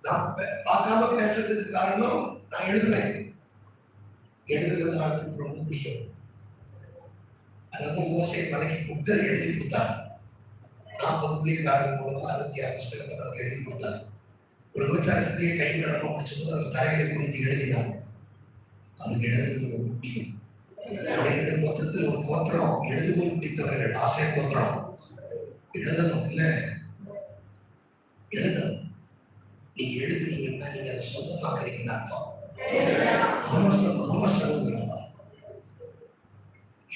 நான் பார்க்காம பேசுறதுக்கு காரணம் நான் எழுதுவேன். எழுதுறது ஆளுக்கு ரொம்ப பிடிக்கும். அதாவது மோசை மலைக்கு கூப்பிட்டு எழுதி கொடுத்தார். 40 ஊழியக்காரர்கள் மூலமா 66 புத்தகத்தை நமக்கு எழுதி கொடுத்தார். ஒரு விபச்சாரத்திலேயே கை கடமை முடிச்சபோது அவர் தலையில குனிந்து எழுதினார். அவருக்கு எழுதுறது ரொம்ப பிடிக்கும். 12 கோத்திரத்தில் ஒரு கோத்திரம் எழுதுவோர் பிடித்தவர்கள், ஆசை கோத்திரம். எழுதணும் இல்ல, எழுதணும். நீங்க எழுதுனீங்கன்னா நீங்க அதை சொந்தமாக்குறீங்கன்னு அர்த்தம்.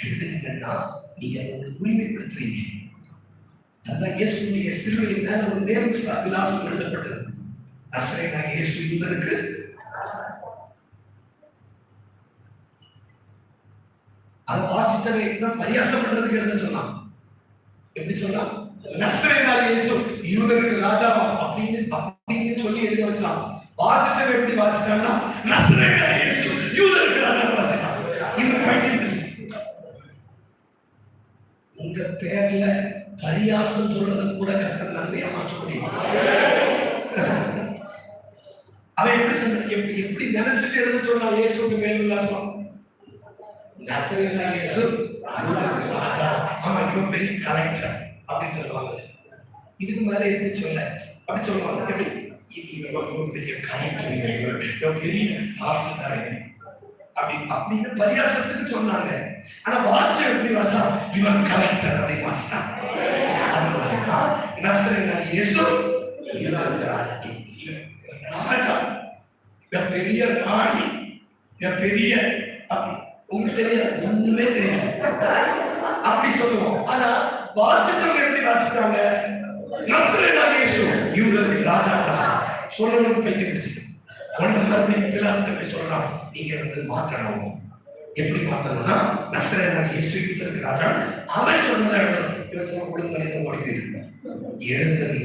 எழுதுனீங்கன்னா நீங்க அதை உங்களுக்கு உரிமைப்படுத்துறீங்க. அதான் இயேசுடைய சிலுவையின் மேல ஒரு நேர்வு விலாசம் எழுதப்பட்டது. நசரேயனாகிய இயேசு யூதருக்கு அதை வாசிச்சவன் பரியாசம் பண்றதுக்கு எழுத சொன்னான். எப்படி சொன்னான்? நசரேயனாகிய இயேசு யூதருக்கு ராஜாவா அப்படின்னு சொல்லி எழுத வச்சான். வாசிச்சவன் எப்படி வாசிட்டான்னா நசரேயனாகிய இயேசு யூதருக்கு ராஜாவா வாசிட்டான். இவன் பைத்தியம். உங்க பேர்ல பரியாசம் சொல்றத கூட கர்த்தர் நன்மையா மாற்ற முடியும். அவன் எப்படி நினைச்சிட்டு எழுத சொன்னா இயேசுக்கு மேல் விலாசம் நசரேயனாகிய இயேசு யூதருக்கு ராஜா. ஆமா, இவன் பெரிய கலெக்டர் அப்படின்னு சொல்லுவாங்க. இதுக்கு மேல எப்படி சொல்ல அப்படி சொல்லுவாங்க. எப்படி இவன் பெரிய கலெக்டர், இவன் பெரிய தாசில்தார் அப்படின்னு பரியாசத்துக்கு சொன்னாங்க. ஆனா வாசம் எப்படி வாசா? இவன் கலெக்டர் அப்படின்னு வாசிட்டான். அதனாலதான் நசரேயனாகிய இயேசு ராஜா, பெரிய ராணி, பெரிய உங்களுக்கு தெரியாது, ஒண்ணுமே தெரியாது அப்படி சொல்லுவோம். ஆனா வாசிச்சவங்க எப்படி வாசிட்டாங்க? நசரேயனாகிய இயேசு யூதருக்கு ராஜா சொல்லணும்னு பைத்தியம். சொல்றான், நீங்க மாற்றணும். எப்படி மாத்தணும்னா நசரேயனாகிய இயேசு யூதருக்கு ராஜா. அவன் சொன்னதை எழுதணும். ஒழுங்கு ஓடி போயிருக்கு. எழுதுனது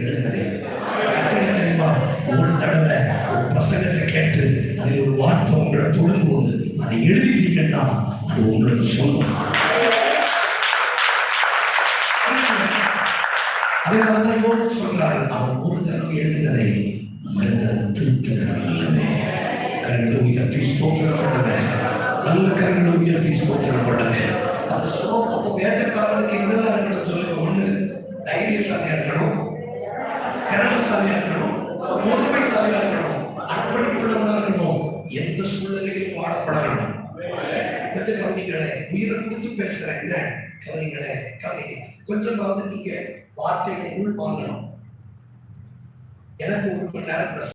ஒரு தடவை ஒரு பிரசங்கத்தை கேட்டு அதில் ஒரு வார்த்தை உங்களை தொடும்போது அதை எழுதிட்டீங்கன்னா அது உங்களுக்கு சொல்லும். அதனாலதான் யோபு சொல்றாரு, அவர் ஒரு தடவை எழுதினதை மனிதன் திருத்துகிறார். நல்லவே கரங்களை உயர்த்தி ஸ்தோத்திரப்பட்டது. நல்ல கரங்களை உயர்த்தி ஸ்தோத்திரப்பட்டது. அந்த அப்போ வேட்டக்காரனுக்கு என்னெல்லாம் இருக்கணும் சொல்லுங்க. ஒண்ணு, தைரியசாலியா இருக்கணும், திறமசாலியா இருக்கணும், பொறுமைசாலியா இருக்கணும், அர்ப்பணிப்புள்ளவனா இருக்கணும், எந்த சூழ்நிலையிலும் வாழப்படணும். கொஞ்சம் கவனிங்களே, உயிரை கொடுத்து பேசுறேங்க. கவனிங்களே, கவனிங்க. கொஞ்சமாவது நீங்க வார்த்தைகளை உள் வாங்கணும். எனக்கு 1 மணி நேரம்